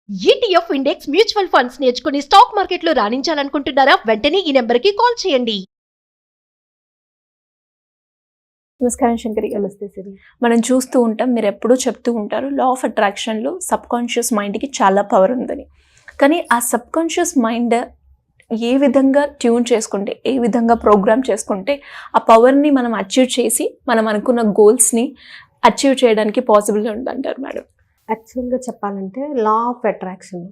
ETF index mutual funds నేర్చుకుని stock మార్కెట్లో రాణించాలనుకుంటున్నారా? వెంటనే ఈ నెంబర్కి కాల్ చేయండి. నమస్కారం శంకరి. నమస్తే సిరి. మనం చూస్తూ ఉంటాం, మీరు ఎప్పుడూ చెప్తూ ఉంటారు లా ఆఫ్ అట్రాక్షన్లో సబ్ కాన్షియస్ మైండ్కి చాలా పవర్ ఉందని. కానీ ఆ సబ్ కాన్షియస్ మైండ్ ఏ విధంగా ట్యూన్ చేసుకుంటే, ఏ విధంగా ప్రోగ్రామ్ చేసుకుంటే ఆ పవర్ని మనం అచీవ్ చేసి మనం అనుకున్న గోల్స్ని అచీవ్ చేయడానికి పాసిబుల్ ఉందంటారు మేడం? యాక్చువల్గా చెప్పాలంటే law of attraction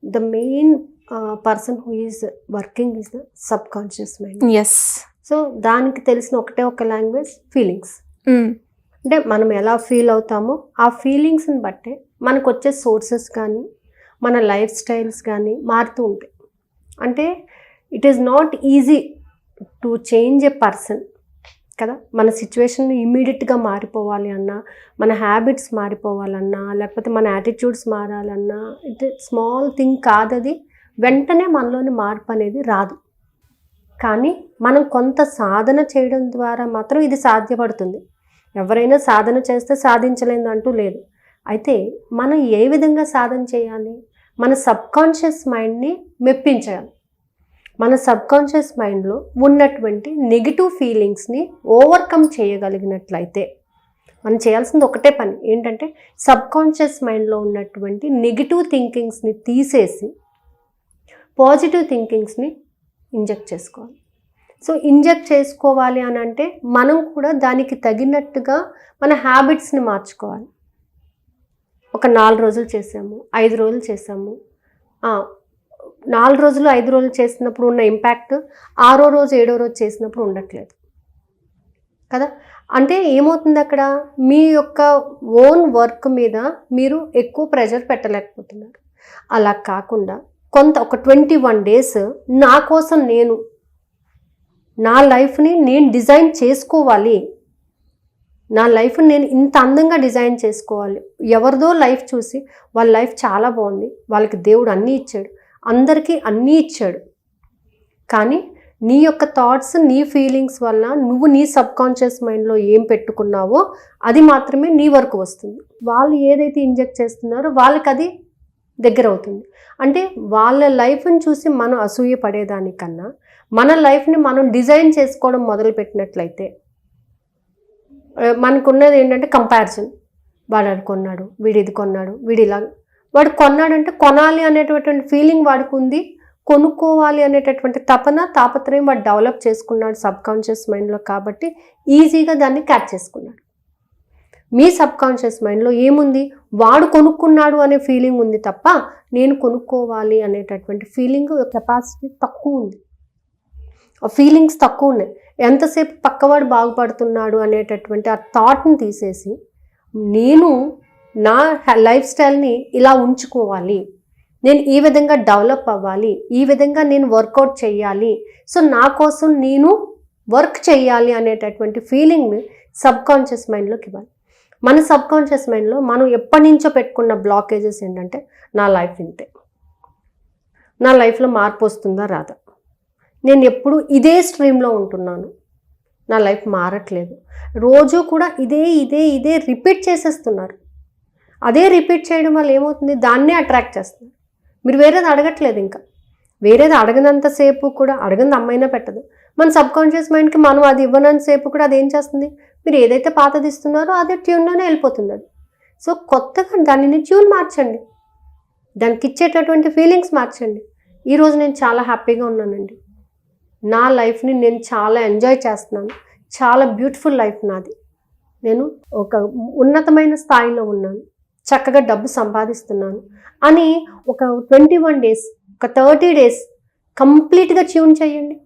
the main person who is working is the subconscious mind. Yes. So దానికి తెలిసిన ఒకటే ఒక లాంగ్వేజ్ ఫీలింగ్స్. అంటే మనం ఎలా ఫీల్ అవుతామో ఆ ఫీలింగ్స్ని బట్టే మనకు వచ్చే సోర్సెస్ కానీ మన లైఫ్ స్టైల్స్ కానీ మారుతూ ఉంటాయి. అంటే it is not easy to change a person కదా. మన సిచ్యువేషన్ ఇమ్మీడియట్గా మారిపోవాలి అన్నా, మన హ్యాబిట్స్ మారిపోవాలన్నా, లేకపోతే మన యాటిట్యూడ్స్ మారాలన్నా ఇట్ స్మాల్ థింగ్ కాదది. వెంటనే మనలోని మార్పు అనేది రాదు. కానీ మనం కొంత సాధన చేయడం ద్వారా మాత్రం ఇది సాధ్యపడుతుంది. ఎవరైనా సాధన చేస్తే సాధించలేదు అంటూ లేదు. అయితే మనం ఏ విధంగా సాధన చేయాలి? మన సబ్కాన్షియస్ మైండ్ని మెప్పించాలి. మన సబ్కాన్షియస్ మైండ్లో ఉన్నటువంటి నెగిటివ్ ఫీలింగ్స్ని ఓవర్కమ్ చేయగలిగినట్లయితే మనం చేయాల్సింది ఒకటే పని ఏంటంటే సబ్కాన్షియస్ మైండ్లో ఉన్నటువంటి నెగిటివ్ థింకింగ్స్ని తీసేసి పాజిటివ్ థింకింగ్స్ని ఇంజెక్ట్ చేసుకోవాలి. సో ఇంజెక్ట్ చేసుకోవాలి అని అంటే మనం కూడా దానికి తగినట్టుగా మన హ్యాబిట్స్ని మార్చుకోవాలి. ఒక 4 రోజులు చేసాము, 5 రోజులు చేసాము, 4 రోజులు 5 రోజులు చేసినప్పుడు ఉన్న ఇంపాక్ట్ 6వ రోజు 7వ రోజు చేసినప్పుడు ఉండట్లేదు కదా. అంటే ఏమవుతుంది అక్కడ, మీ యొక్క ఓన్ వర్క్ మీద మీరు ఎక్కువ ప్రెషర్ పెట్టలేకపోతున్నారు. అలా కాకుండా ఒక 21 డేస్ నా కోసం నా లైఫ్ని నేను డిజైన్ చేసుకోవాలి, నా లైఫ్ని నేను ఇంత అందంగా డిజైన్ చేసుకోవాలి. ఎవరిదో లైఫ్ చూసి వాళ్ళ లైఫ్ చాలా బాగుంది, వాళ్ళకి దేవుడు అన్నీ ఇచ్చాడు, అందరికీ అన్నీ ఇచ్చాడు. కానీ నీ యొక్క థాట్స్, నీ ఫీలింగ్స్ వల్ల నువ్వు నీ సబ్కాన్షియస్ మైండ్లో ఏం పెట్టుకున్నావో అది మాత్రమే నీ వరకు వస్తుంది. వాళ్ళు ఏదైతే ఇంజెక్ట్ చేస్తున్నారో వాళ్ళకి అది దగ్గర అవుతుంది. అంటే వాళ్ళ లైఫ్ని చూసి మనం అసూయ పడేదానికన్నా మన లైఫ్ని మనం డిజైన్ చేసుకోవడం మొదలుపెట్టినట్లయితే మనకున్నది ఏంటంటే కంపారిజన్. వాడు అది కొన్నాడు, వీడు ఇది కొన్నాడు, వీడు ఇలా, వాడు కొన్నాడంటే కొనాలి అనేటటువంటి ఫీలింగ్ వాడికి ఉంది, కొనుక్కోవాలి అనేటటువంటి తాపత్రయం వాడు డెవలప్ చేసుకున్నాడు సబ్కాన్షియస్ మైండ్లో. కాబట్టి ఈజీగా దాన్ని క్యాచ్ చేసుకున్నాడు. మీ సబ్కాన్షియస్ మైండ్లో ఏముంది, వాడు కొనుక్కున్నాడు అనే ఫీలింగ్ ఉంది తప్ప నేను కొనుక్కోవాలి అనేటటువంటి ఫీలింగ్ కెపాసిటీ తక్కువ ఉంది, ఫీలింగ్స్ తక్కువ ఉన్నాయి. ఎంతసేపు పక్కవాడు బాగుపడుతున్నాడు అనేటటువంటి ఆ థాట్ని తీసేసి నేను నా లైఫ్ స్టైల్ని ఇలా ఉంచుకోవాలి, నేను ఈ విధంగా డెవలప్ అవ్వాలి, ఈ విధంగా నేను వర్కౌట్ చేయాలి, సో నా కోసం నేను వర్క్ చేయాలి అనేటటువంటి ఫీలింగ్ని సబ్కాన్షియస్ మైండ్లోకి ఇవ్వాలి. మన సబ్కాన్షియస్ మైండ్లో మనం ఎప్పటి నుంచో పెట్టుకున్న బ్లాకేజెస్ ఏంటంటే నా లైఫ్ ఇంతే, నా లైఫ్లో మార్పు వస్తుందా రాదా, నేను ఎప్పుడు ఇదే స్ట్రీమ్లో ఉంటున్నాను, నా లైఫ్ మారట్లేదు, రోజు కూడా ఇదే రిపీట్ చేసేస్తున్నారు. అదే రిపీట్ చేయడం వల్ల ఏమవుతుంది, దాన్నే అట్రాక్ట్ చేస్తున్నారు. మీరు వేరేది అడగట్లేదు, ఇంకా వేరేది అడగనంతసేపు కూడా, అడగని అమ్మైనా పెట్టదు. మన సబ్కాన్షియస్ మైండ్కి మనం అది ఇవ్వనంతసేపు కూడా అదేం చేస్తుంది, మీరు ఏదైతే పాతది ఇస్తున్నారో అదే ట్యూన్లోనే వెళ్ళిపోతుంది అది. సో కొత్తగా దానిని ట్యూన్ మార్చండి, దానికి ఇచ్చేటటువంటి ఫీలింగ్స్ మార్చండి. ఈరోజు నేను చాలా హ్యాపీగా ఉన్నానండి, నా లైఫ్ని నేను చాలా ఎంజాయ్ చేస్తున్నాను, చాలా బ్యూటిఫుల్ లైఫ్ నాది, నేను ఒక ఉన్నతమైన స్థాయిలో ఉన్నాను, చక్కగా డబ్బు సంపాదిస్తున్నాను అని ఒక 21 డేస్, ఒక 30 డేస్ కంప్లీట్గా ట్యూన్ చేయండి.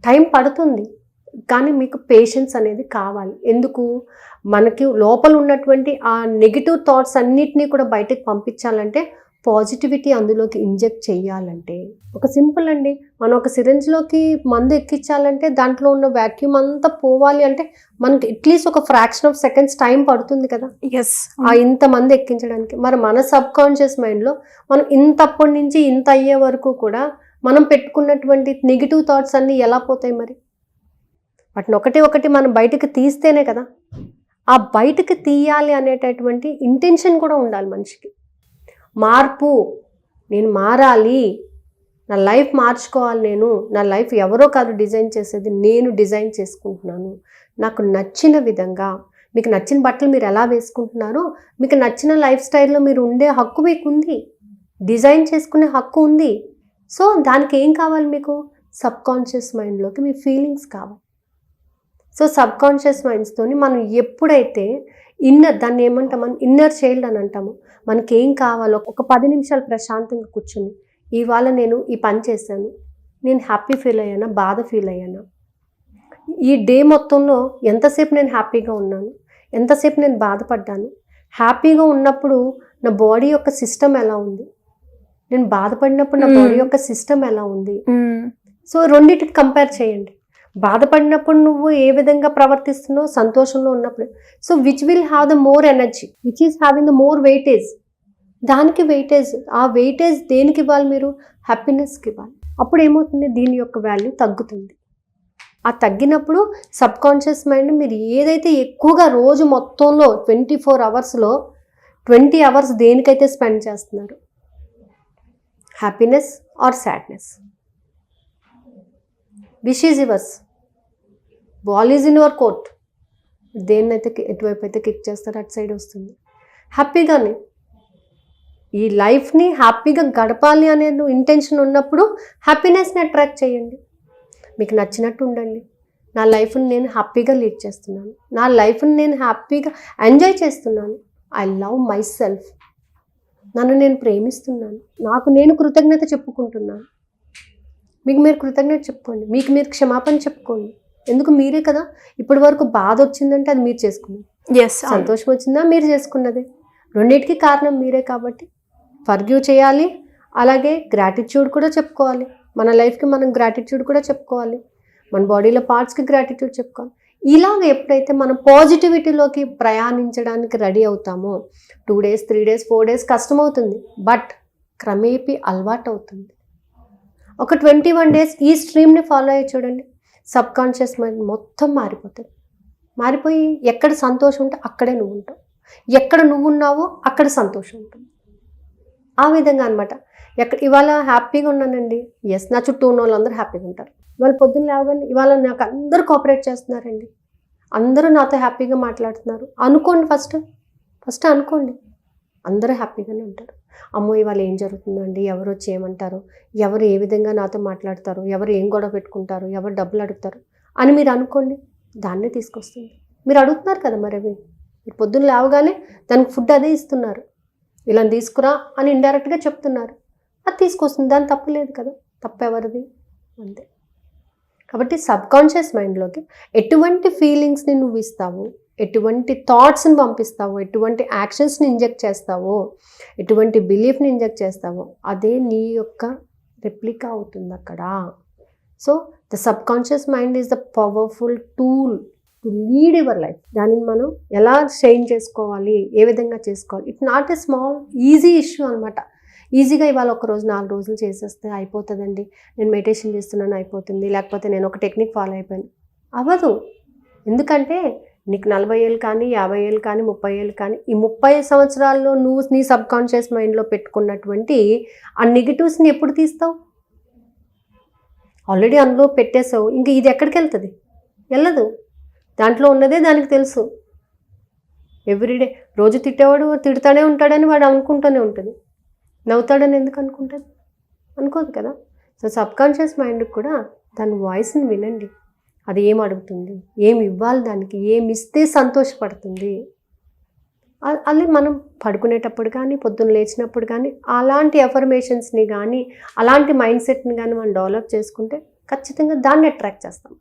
టైం పడుతుంది కానీ మీకు పేషెన్స్ అనేది కావాలి. ఎందుకు, మనకి లోపల ఉన్నటువంటి ఆ నెగిటివ్ థాట్స్ అన్నిటినీ కూడా బయటకు పంపించాలంటే, పాజిటివిటీ అందులోకి ఇంజెక్ట్ చేయాలంటే ఒక సింపుల్ అండి. మనం ఒక సిరింజ్లోకి మందు ఎక్కించాలంటే దాంట్లో ఉన్న వ్యాక్యూమ్ అంతా పోవాలి అంటే మనకి అట్లీస్ట్ ఒక ఫ్రాక్షన్ ఆఫ్ సెకండ్స్ టైం పడుతుంది కదా. ఎస్. ఇంత మంది ఎక్కించడానికి. మరి మన సబ్కాన్షియస్ మైండ్లో మనం ఇంతప్పటి నుంచి ఇంత అయ్యే వరకు కూడా మనం పెట్టుకున్నటువంటి నెగిటివ్ థాట్స్ అన్నీ ఎలా పోతాయి మరి? వాటిని ఒకటి మనం బయటకు తీస్తేనే కదా. ఆ బయటకు తీయాలి అనేటటువంటి ఇంటెన్షన్ కూడా ఉండాలి మనిషికి. మార్పు, నేను మారాలి, నా లైఫ్ మార్చుకోవాలి, నా లైఫ్ ఎవరో కాదు డిజైన్ చేసేది, నేను డిజైన్ చేసుకుంటున్నాను నాకు నచ్చిన విధంగా. మీకు నచ్చిన బట్టలు మీరు ఎలా వేసుకుంటున్నారో, మీకు నచ్చిన లైఫ్ స్టైల్లో మీరు ఉండే హక్కు మీకు ఉంది, డిజైన్ చేసుకునే హక్కు ఉంది. సో దానికి ఏం కావాలి మీకు? సబ్కాన్షియస్ మైండ్లోకి మీ ఫీలింగ్స్ కావాలి. సో సబ్కాన్షియస్ మైండ్స్తోని మనం ఎప్పుడైతే దాన్ని ఏమంటాం, మనం ఇన్నర్ చైల్డ్ అని అంటాము. మనకేం కావాలో ఒక 10 నిమిషాలు ప్రశాంతంగా కూర్చొని, ఇవాళ నేను ఈ పని చేశాను, నేను హ్యాపీ ఫీల్ అయ్యానా, బాధ ఫీల్ అయ్యానా, ఈ డే మొత్తంలో ఎంతసేపు నేను హ్యాపీగా ఉన్నాను, ఎంతసేపు నేను బాధపడ్డాను, హ్యాపీగా ఉన్నప్పుడు నా బాడీ యొక్క సిస్టమ్ ఎలా ఉంది, నేను బాధపడినప్పుడు నా బాడీ యొక్క సిస్టమ్ ఎలా ఉంది. సో రెండింటికి కంపేర్ చేయండి. బాధపడినప్పుడు నువ్వు ఏ విధంగా ప్రవర్తిస్తున్నావు, సంతోషంలో ఉన్నప్పుడు. So which will have the more energy, which is having the more weightage. దానికి వెయిటేజ్, ఆ వెయిటేజ్ దేనికి ఇవ్వాలి? మీరు హ్యాపీనెస్కి ఇవ్వాలి. అప్పుడు ఏమవుతుంది? దీని యొక్క వాల్యూ తగ్గుతుంది. ఆ తగ్గినప్పుడు సబ్కాన్షియస్ మైండ్ మీరు ఏదైతే ఎక్కువగా రోజు మొత్తంలో 24 అవర్స్లో 20 అవర్స్ దేనికైతే స్పెండ్ చేస్తున్నారు, happiness or sadness, which is yours, ball is in your court. దేన్నైతే ఎటువైపు అయితే కిక్ చేస్తారో అటు సైడ్ వస్తుంది. హ్యాపీగానే ఈ లైఫ్ని హ్యాపీగా గడపాలి అనే ఇంటెన్షన్ ఉన్నప్పుడు హ్యాపీనెస్ని అట్రాక్ట్ చేయండి. మీకు నచ్చినట్టు ఉండండి. నా లైఫ్ని నేను హ్యాపీగా లీడ్ చేస్తున్నాను, నా లైఫ్ని నేను హ్యాపీగా ఎంజాయ్ చేస్తున్నాను, ఐ లవ్ మై సెల్ఫ్, నన్ను నేను ప్రేమిస్తున్నాను, నాకు నేను కృతజ్ఞత చెప్పుకుంటున్నాను. మీకు మీరు కృతజ్ఞత చెప్పుకోండి, మీకు మీరు క్షమాపణ చెప్పుకోండి. ఎందుకు? మీరే కదా ఇప్పటి వరకు బాధ వచ్చిందంటే అది మీరు చేసుకున్నది, సంతోషం వచ్చిందా మీరు చేసుకున్నదే, రెండింటికి కారణం మీరే. కాబట్టి ఫర్గివ్ చేయాలి, అలాగే గ్రాటిట్యూడ్ కూడా చెప్పుకోవాలి. మన లైఫ్కి మనం గ్రాటిట్యూడ్ కూడా చెప్పుకోవాలి, మన బాడీలో పార్ట్స్కి గ్రాటిట్యూడ్ చెప్పుకోవాలి. ఇలాగ ఎప్పుడైతే మనం పాజిటివిటీలోకి ప్రయాణించడానికి రెడీ అవుతామో 2 days 3 days 4 days కష్టమవుతుంది, బట్ క్రమేపీ అలవాటు అవుతుంది. ఒక 21 days ఈ స్ట్రీమ్ని ఫాలో అయ్యి చూడండి, సబ్కాన్షియస్ మైండ్ మొత్తం మారిపోతుంది. మారిపోయి ఎక్కడ సంతోషం ఉంటే అక్కడే నువ్వు ఉంటావు, ఎక్కడ నువ్వు ఉన్నావో అక్కడ సంతోషం ఉంటుంది. ఆ విధంగా అనమాట. ఇవాళ హ్యాపీగా ఉన్నానండి, ఎస్, నా చుట్టూ ఉన్న వాళ్ళందరూ హ్యాపీగా ఉంటారు. ఇవాళ పొద్దున్న లేవగానే ఇవాళ నాకు అందరూ కోఆపరేట్ చేస్తున్నారండి, అందరూ నాతో హ్యాపీగా మాట్లాడుతున్నారు అనుకోండి. ఫస్ట్ అనుకోండి, అందరూ హ్యాపీగానే ఉంటారు. అమ్మో ఇవాళ ఏం జరుగుతుందండి, ఎవరు వచ్చి ఏమంటారు, ఎవరు ఏ విధంగా నాతో మాట్లాడతారు, ఎవరు ఏం గొడవ పెట్టుకుంటారు, ఎవరు డబ్బులు అడుగుతారు అని మీరు అనుకోండి, దాన్నే తీసుకొస్తుంది. మీరు అడుగుతున్నారు కదా, మరి అవి మీరు పొద్దున్న లేవగానే దానికి ఫుడ్ అదే ఇస్తున్నారు, ఇలా తీసుకురా అని ఇండైరెక్ట్గా చెప్తున్నారు, అది తీసుకొస్తుంది, దాని తప్పు లేదు కదా, తప్పు ఎవరిది? అంతే. కాబట్టి సబ్కాన్షియస్ మైండ్లోకి ఎటువంటి ఫీలింగ్స్ని నువ్వు ఇస్తావు, ఎటువంటి థాట్స్ని పంపిస్తావో, ఎటువంటి యాక్షన్స్ని ఇంజెక్ట్ చేస్తావో, ఎటువంటి బిలీఫ్ని ఇంజెక్ట్ చేస్తావో అదే నీ యొక్క రెప్లికా అవుతుంది అక్కడ. So the subconscious mind is the powerful tool to lead your life. దానిని మనం ఎలా చేంజ్ చేసుకోవాలి, ఏ విధంగా చేసుకోవాలి, it not a small easy issue అనమాట. ఈజీగా ఇవాళ ఒక రోజు 4 రోజులు చేసేస్తే అయిపోతుందండి, నేను మెడిటేషన్ చేస్తున్నాను అయిపోతుంది, లేకపోతే నేను ఒక టెక్నిక్ ఫాలో అయిపోయాను, అవ్వదు. ఎందుకంటే నీకు 40 ఏళ్ళు కానీ 50 ఏళ్ళు కానీ 30 ఏళ్ళు కానీ ఈ 30 సంవత్సరాల్లో నువ్వు నీ సబ్కాన్షియస్ మైండ్లో పెట్టుకున్నటువంటి ఆ నెగిటివ్స్ని ఎప్పుడు తీస్తావు? ఆల్రెడీ అందులో పెట్టేసావు, ఇంక ఇది ఎక్కడికి వెళ్తుంది? వెళ్ళదు. దాంట్లో ఉన్నదే దానికి తెలుసు. ఎవ్రీడే రోజు తిట్టేవాడు తిడతానే ఉంటాడని వాడు అనుకుంటూనే ఉంటుంది, నవ్వుతాడని ఎందుకు అనుకుంటుంది? అనుకోదు కదా. సో సబ్కాన్షియస్ మైండ్కి కూడా దాని వాయిస్ని వినండి, అది ఏం అడుగుతుంది, ఏమి ఇవ్వాలి, దానికి ఏమి ఇస్తే సంతోషపడుతుంది. అది మనం పడుకునేటప్పుడు కానీ పొద్దున్న లేచినప్పుడు కానీ అలాంటి అఫర్మేషన్స్ని కానీ అలాంటి మైండ్ సెట్ని కానీ మనం డెవలప్ చేసుకుంటే ఖచ్చితంగా దాన్ని అట్రాక్ట్ చేస్తాం.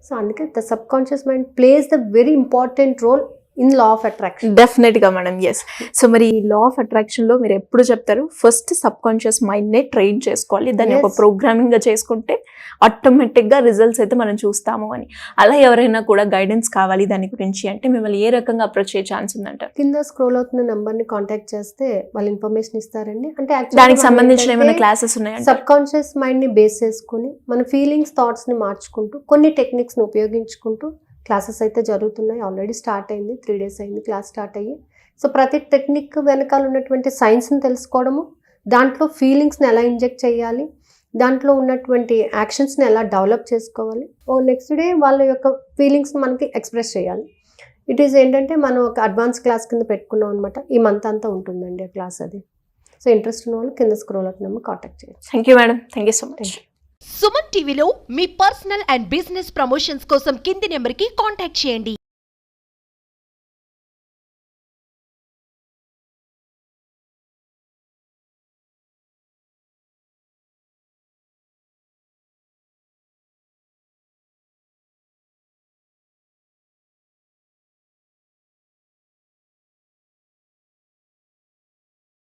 సో అందుకే the subconscious mind plays the very important role in law of attraction. డెఫినెట్గా మేడం. ఎస్. సో మరి ఈ లా ఆఫ్ అట్రాక్షన్లో మీరు ఎప్పుడు చెప్తారు, ఫస్ట్ సబ్కాన్షియస్ మైండ్నే ట్రైన్ చేసుకోవాలి, దాన్ని ఒక ప్రోగ్రామింగ్గా చేసుకుంటే ఆటోమేటిక్గా రిజల్ట్స్ అయితే మనం చూస్తాము అని. అలా ఎవరైనా కూడా గైడెన్స్ కావాలి దాని గురించి అంటే మిమ్మల్ని ఏ రకంగా అప్రోచ్ అయ్యే ఛాన్స్ ఉందంటారు? కింద స్క్రోల్ అవుతున్న నెంబర్ని కాంటాక్ట్ చేస్తే వాళ్ళు ఇన్ఫర్మేషన్ ఇస్తారండి. అంటే దానికి సంబంధించిన ఏమైనా క్లాసెస్ ఉన్నాయండి? సబ్కాన్షియస్ మైండ్ని బేస్ చేసుకుని మన ఫీలింగ్స్, థాట్స్ని మార్చుకుంటూ కొన్ని టెక్నిక్స్ని ఉపయోగించుకుంటూ క్లాసెస్ అయితే జరుగుతున్నాయి. ఆల్రెడీ స్టార్ట్ అయింది, 3 days అయింది క్లాస్ స్టార్ట్ అయ్యి. సో ప్రతి టెక్నిక్ వెనకాల ఉన్నటువంటి సైన్స్ని తెలుసుకోవడము, దాంట్లో ఫీలింగ్స్ని ఎలా ఇంజెక్ట్ చేయాలి, దాంట్లో ఉన్నటువంటి యాక్షన్స్ని ఎలా డెవలప్ చేసుకోవాలి, నెక్స్ట్ డే వాళ్ళ యొక్క ఫీలింగ్స్ని మనకి ఎక్స్ప్రెస్ చేయాలి. ఇట్ ఈస్ ఏంటంటే మనం ఒక అడ్వాన్స్ క్లాస్ కింద పెట్టుకున్నాం అనమాట. ఈ మంత్ అంతా ఉంటుందండి ఆ క్లాస్ అది. సో ఇంట్రెస్ట్ ఉన్న వాళ్ళు కింద స్క్రోల్ అవుతున్నాము, కాంటాక్ట్ చేయొచ్చు. Thank you madam, thank you so much. Suman టీవీలో మీ పర్సనల్ అండ్ బిజినెస్ ప్రమోషన్స్ కోసం కింది నెంబర్కి కాంటాక్ట్ చేయండి.